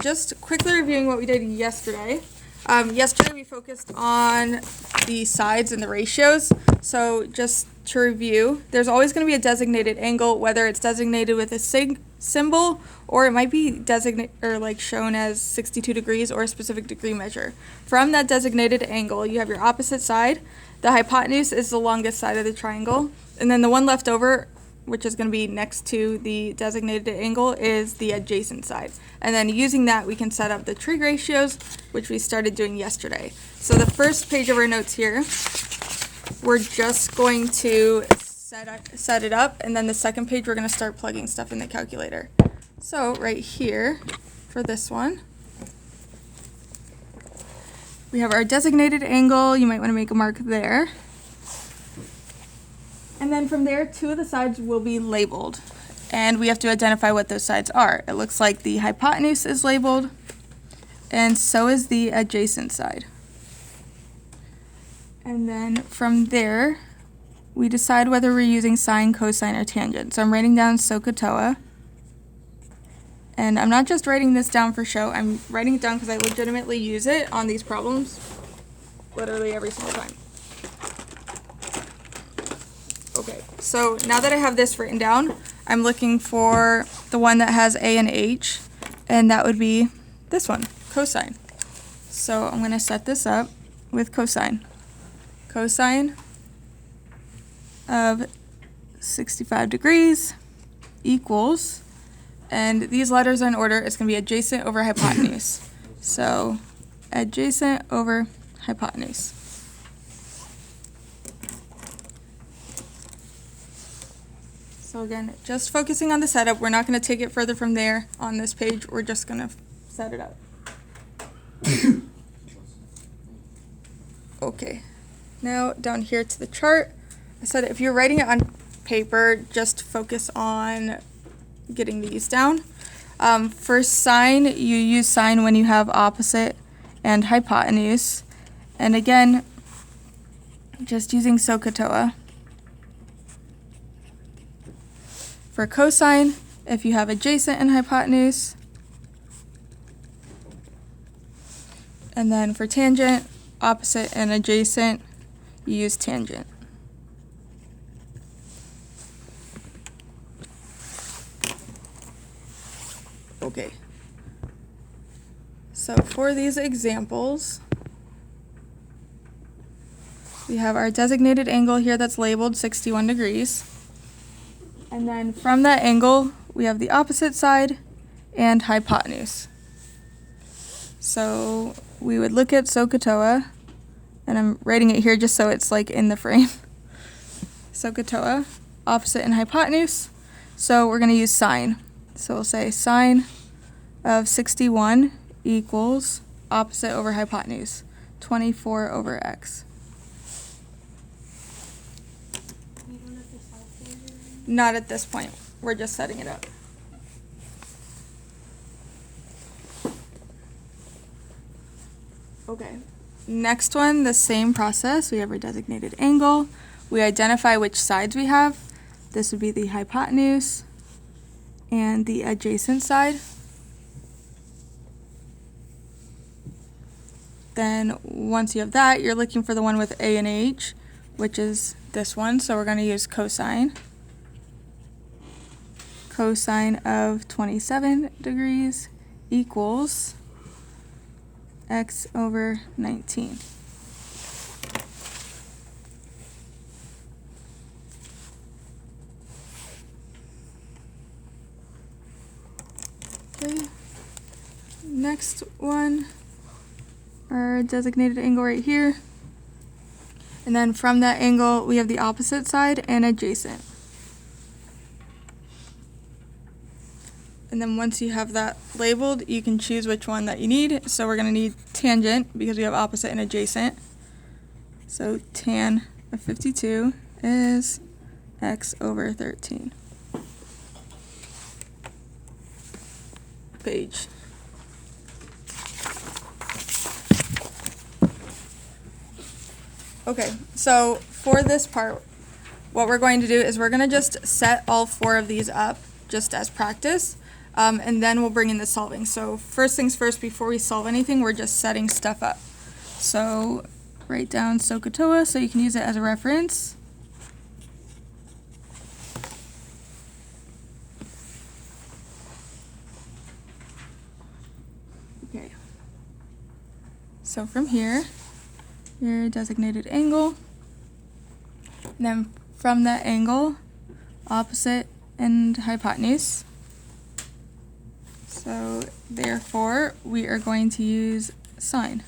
just quickly reviewing what we did yesterday. Yesterday we focused on the sides and the ratios. So just to review, there's always going to be a designated angle, whether it's designated with a symbol or it might be designated or like shown as 62 degrees or a specific degree measure. From that designated angle, you have your opposite side. The hypotenuse is the longest side of the triangle, and then the one left over, which is going to be next to the designated angle, is the adjacent side. And then using that, we can set up the trig ratios, which we started doing yesterday. So the first page of our notes here, we're just going to set it up, and then the second page, we're going to start plugging stuff in the calculator. So right here, for this one, we have our designated angle. You might want to make a mark there. And then from there, two of the sides will be labeled. And we have to identify what those sides are. It looks like the hypotenuse is labeled, and so is the adjacent side. And then from there, we decide whether we're using sine, cosine, or tangent. So I'm writing down SOHCAHTOA. And I'm not just writing this down for show. I'm writing it down because I legitimately use it on these problems literally every single time. Okay, so now that I have this written down, I'm looking for the one that has A and H, and that would be this one, cosine. So I'm going to set this up with cosine. Cosine of 65 degrees equals, and these letters are in order, it's going to be adjacent over hypotenuse. So adjacent over hypotenuse. So again, just focusing on the setup. We're not going to take it further from there on this page. We're just going to set it up. Okay, now down here to the chart. I said if you're writing it on paper, just focus on getting these down. For sine, you use sine when you have opposite and hypotenuse. And again, just using SOHCAHTOA. For cosine, if you have adjacent and hypotenuse. And then for tangent, opposite and adjacent, you use tangent. Okay. So for these examples, we have our designated angle here that's labeled 61 degrees. And then from that angle, we have the opposite side and hypotenuse. So we would look at SOHCAHTOA, and I'm writing it here just so it's like in the frame. SOHCAHTOA, opposite and hypotenuse. So we're going to use sine. So we'll say sine of 61 equals opposite over hypotenuse, 24 over x. Not at this point. We're just setting it up. Okay. Next one, the same process. We have our designated angle. We identify which sides we have. This would be the hypotenuse and the adjacent side. Then once you have that, you're looking for the one with A and H, which is this one. So we're going to use cosine. Cosine of 27 degrees equals x over 19. Okay. Next one, our designated angle right here. And then from that angle, we have the opposite side and adjacent. And then once you have that labeled, you can choose which one that you need. So we're going to need tangent because we have opposite and adjacent. So tan of 52 is x over 13. Page. Okay, so for this part, what we're going to do is we're going to just set all four of these up just as practice. and then we'll bring in the solving. So first things first, before we solve anything, we're just setting stuff up. So write down SOHCAHTOA so you can use it as a reference. Okay. So from here, your designated angle, and then from that angle, opposite and hypotenuse. So therefore, we are going to use sine.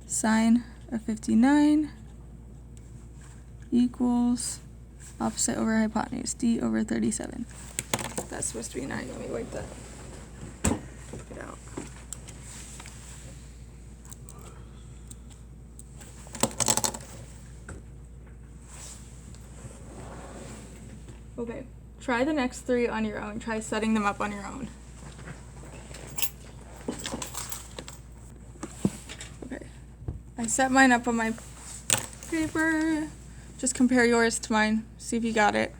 Sine of 59 equals opposite over hypotenuse, d over 37. That's supposed to be 9. Let me wipe that. Get out. Okay, try the next 3 on your own. Try setting them up on your own. Okay, I set mine up on my paper. Just compare yours to mine. See if you got it.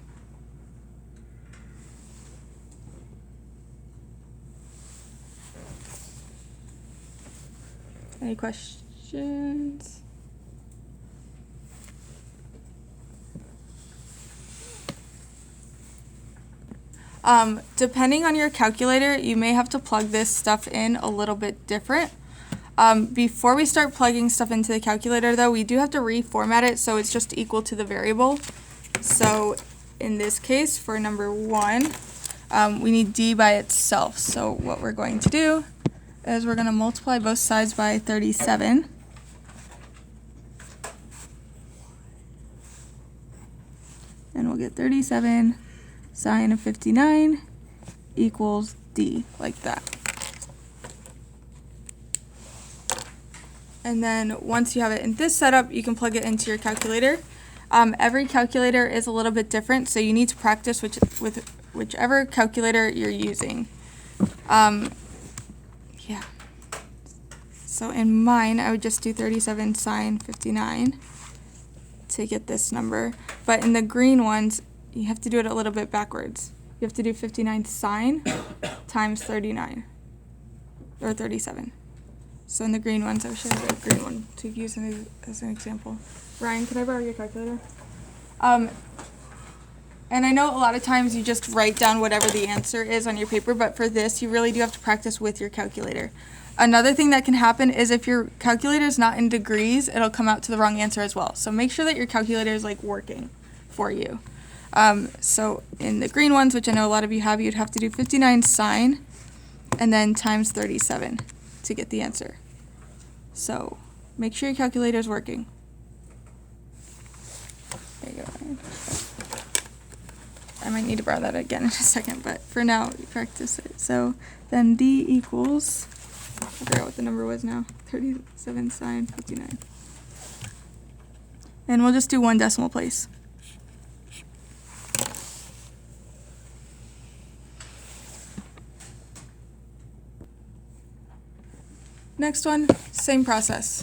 Any questions? Depending on your calculator, you may have to plug this stuff in a little bit different. Before we start plugging stuff into the calculator, though, we do have to reformat it so it's just equal to the variable. So in this case, for number 1, we need d by itself. So what we're going to do is we're going to multiply both sides by 37. And we'll get 37 sine of 59 equals d, like that. And then once you have it in this setup, you can plug it into your calculator. Every calculator is a little bit different, so you need to practice with whichever calculator you're using. Yeah. So in mine, I would just do 37 sine 59 to get this number. But in the green ones, you have to do it a little bit backwards. You have to do 59 sine times 39, or 37. So in the green ones, I should have a green one to use as an example. Ryan, can I borrow your calculator? And I know a lot of times you just write down whatever the answer is on your paper, but for this, you really do have to practice with your calculator. Another thing that can happen is if your calculator is not in degrees, it'll come out to the wrong answer as well. So make sure that your calculator is like working for you. So in the green ones, which I know a lot of you have, you'd have to do 59 sine and then times 37 to get the answer. So make sure your calculator is working. There you go, Ryan. I might need to borrow that again in a second, but for now, you practice it. So then d equals, I forgot what the number was now, 37 sine 59. And we'll just do 1 decimal place. Next one, same process.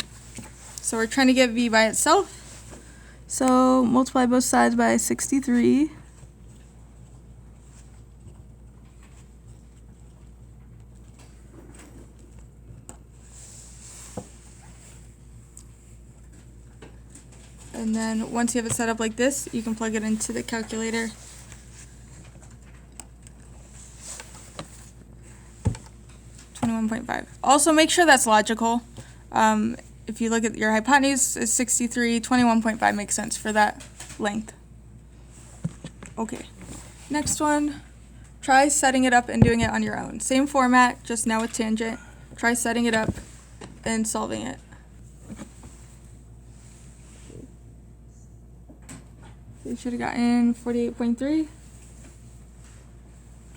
So we're trying to get v by itself. So multiply both sides by 63. And then once you have it set up like this, you can plug it into the calculator. Also make sure that's logical. If you look at your hypotenuse is 63, 21.5 makes sense for that length. Okay, next one, try setting it up and doing it on your own. Same format, just now with tangent. Try setting it up and solving it. So you should have gotten 48.3.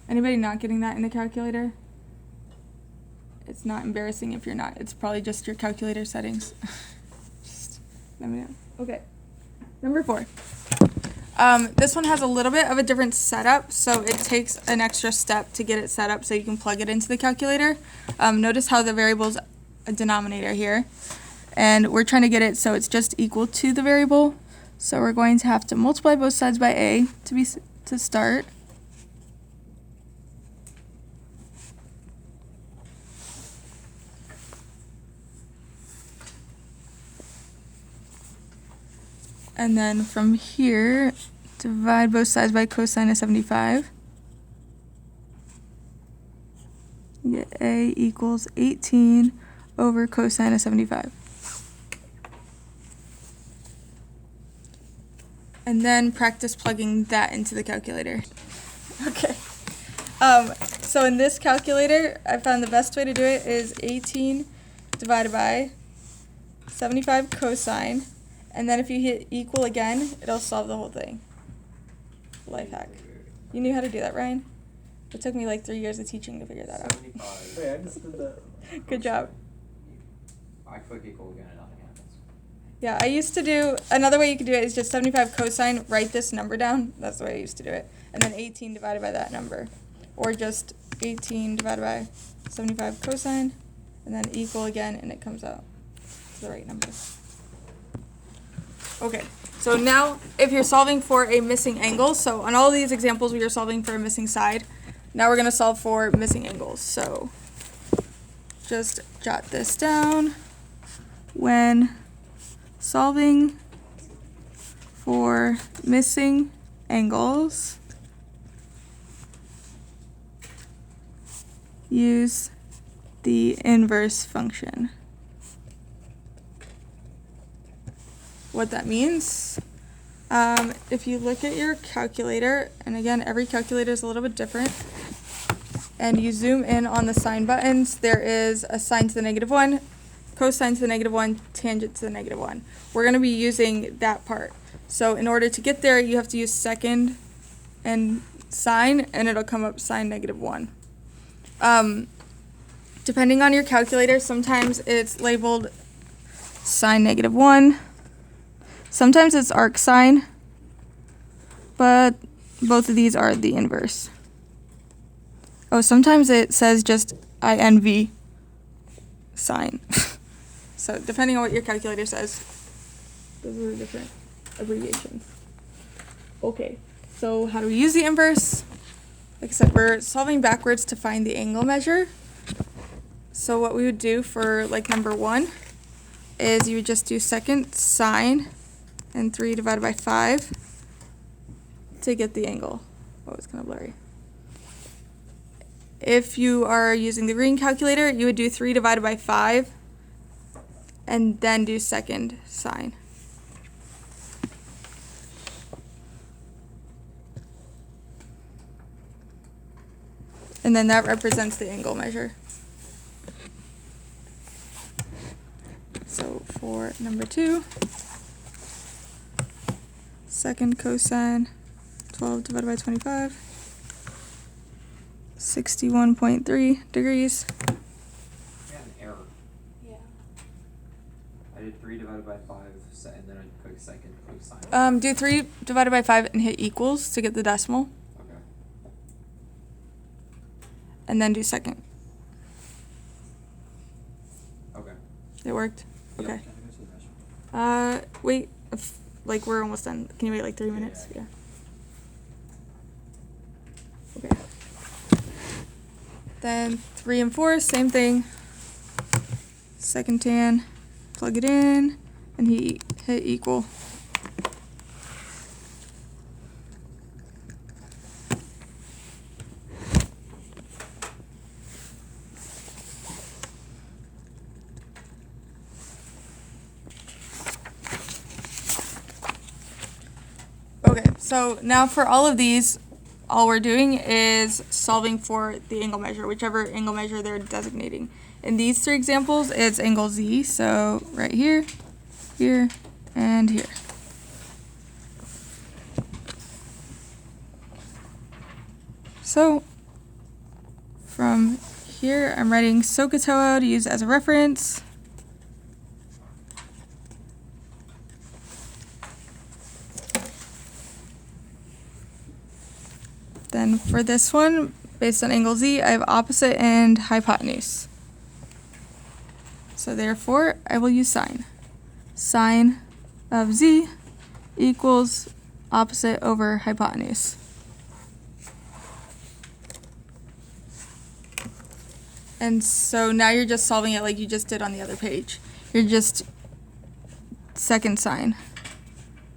Anybody not getting that in the calculator? It's not embarrassing if you're not. It's probably just your calculator settings. Just let me know. Okay. Number 4. This one has a little bit of a different setup, so it takes an extra step to get it set up so you can plug it into the calculator. Notice how the variable's a denominator here. And we're trying to get it so it's just equal to the variable. So we're going to have to multiply both sides by a to start. And then from here, divide both sides by cosine of 75. You get A equals 18 over cosine of 75. And then practice plugging that into the calculator. Okay. So in this calculator, I found the best way to do it is 18 divided by 75 cosine. And then if you hit equal again, it'll solve the whole thing. Life hack. You knew how to do that, Ryan? It took me like 3 years of teaching to figure that out. 75. Wait, I just did that. Good job. I click equal again and nothing happens. Yeah, I used to do, another way you could do it is just 75 cosine, write this number down. That's the way I used to do it. And then 18 divided by that number. Or just 18 divided by 75 cosine, and then equal again, and it comes out to the right number. Okay, so now if you're solving for a missing angle, so on all these examples we are solving for a missing side. Now we're going to solve for missing angles. So just jot this down. When solving for missing angles, use the inverse function. What that means, if you look at your calculator, and again, every calculator is a little bit different, and you zoom in on the sign buttons, there is a sine to the -1, cosine to the -1, tangent to the -1. We're going to be using that part. So in order to get there, you have to use second and sine, and it'll come up sine -1. Depending on your calculator, sometimes it's labeled sine -1. Sometimes it's arc sine, but both of these are the inverse. Oh, sometimes it says just INV sine. So depending on what your calculator says, those are the different abbreviations. Okay, so how do we use the inverse? Like I said, we're solving backwards to find the angle measure. So what we would do for like number 1 is you would just do second sine and 3 divided by 5 to get the angle. Oh, it's kind of blurry. If you are using the green calculator, you would do 3 divided by 5 and then do second sine. And then that represents the angle measure. So for number 2, second cosine, 12 divided by 25, 61.3 degrees. I got an error. Yeah. I did 3 divided by 5, and then I clicked second cosine. Do 3 divided by 5 and hit equals to get the decimal, Okay. and then do second. Okay. It worked? Yep. Okay. Can I go to the restroom? Wait, like we're almost done. Can you wait like 3 minutes? Yeah. Okay. Then 3 and 4, same thing. Second tan, plug it in, and hit equal. Okay, so now for all of these, all we're doing is solving for the angle measure, whichever angle measure they're designating. In these 3 examples, it's angle Z, so right here, here, and here. So from here, I'm writing SOHCAHTOA to use as a reference. Then for this one, based on angle Z, I have opposite and hypotenuse. So therefore, I will use sine. Sine of Z equals opposite over hypotenuse. And so now you're just solving it like you just did on the other page. You're just second sine.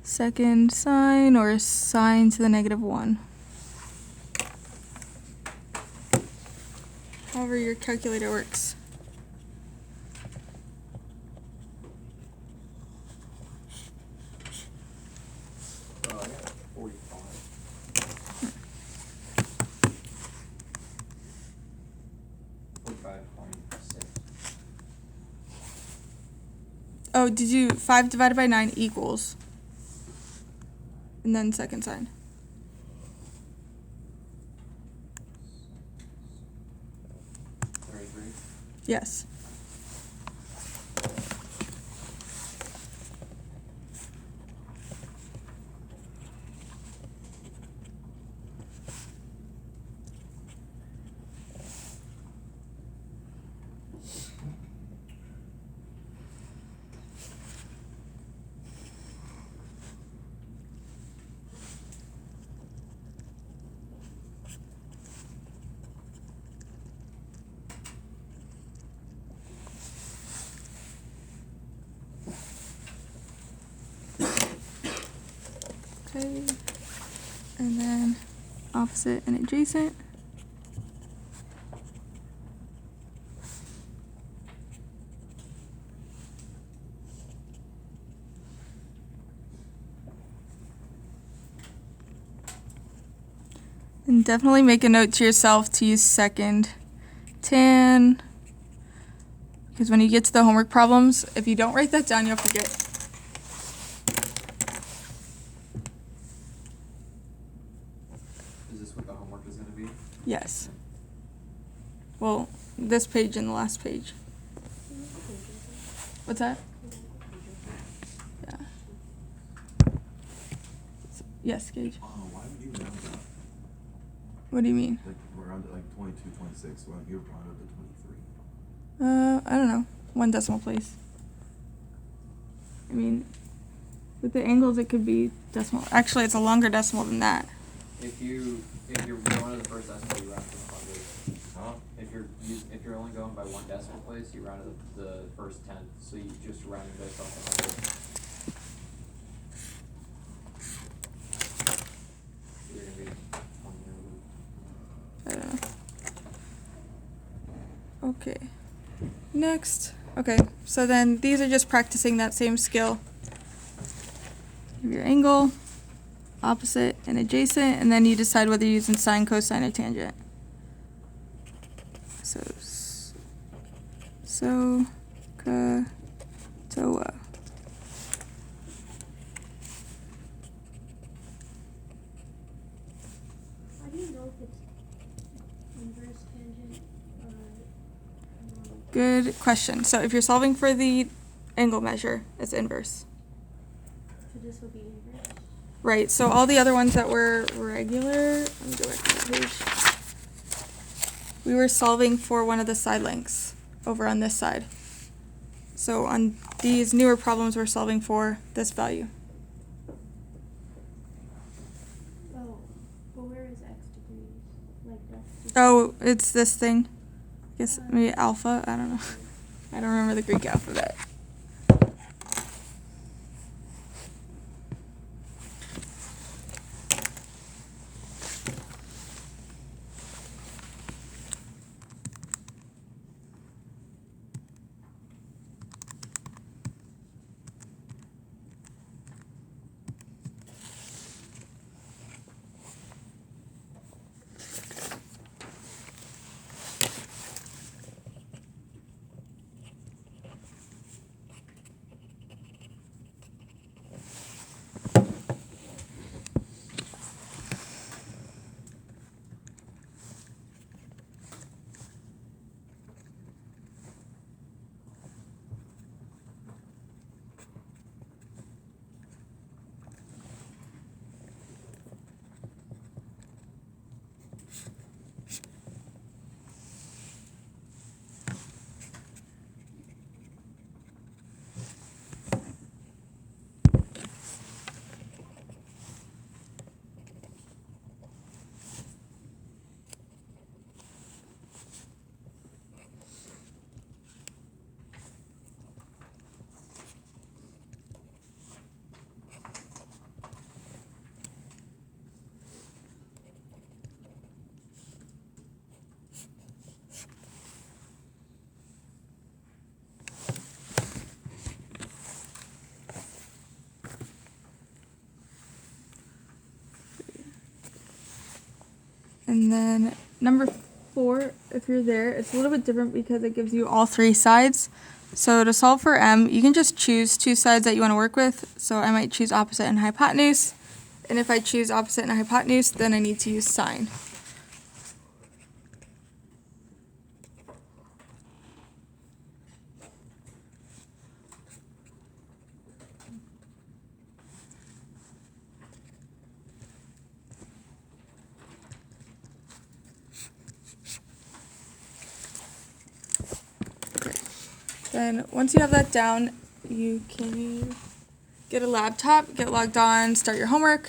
second sine or sine to the negative 1. However your calculator works. I got 45. 45.6. Oh, did you 5 divided by 9 equals? And then second sine. 33. Yes. Okay. And then opposite and adjacent. And definitely make a note to yourself to use second tan, because when you get to the homework problems, if you don't write that down, you'll forget. Is this what the homework is going to be? Yes. Well, this page and the last page. What's that? Yeah. Yes, Gage. Why would you round up? What do you mean? Like, around at like 22, 26. Why don't you round up to 23? I don't know. 1 decimal place. I mean, with the angles, it could be decimal. Actually, it's a longer decimal than that. If you're going to the first decimal, you round to the hundred. Huh? If you're only going by 1 decimal place, you round to the first tenth. So you just round based off the hundred. You're gonna be 1 I don't know. Okay. Next. Okay, so then these are just practicing that same skill. Your angle, opposite and adjacent, and then you decide whether you're using sine, cosine, or tangent. So, toa. How do you know if it's inverse tangent or Good question. So if you're solving for the angle measure, it's inverse. so this would be inverse? Right, so all the other ones that were regular, let me go back to that page. We were solving for one of the side lengths over on this side. So on these newer problems, we're solving for this value. Oh, but where is x degrees? Like that's just Oh, it's this thing. I guess maybe alpha, I don't know. I don't remember the Greek alphabet. And then number 4, if you're there, it's a little bit different because it gives you all 3 sides. So to solve for m, you can just choose 2 sides that you want to work with. So I might choose opposite and hypotenuse. And if I choose opposite and hypotenuse, then I need to use sine. Then once you have that down, you can get a laptop, get logged on, start your homework.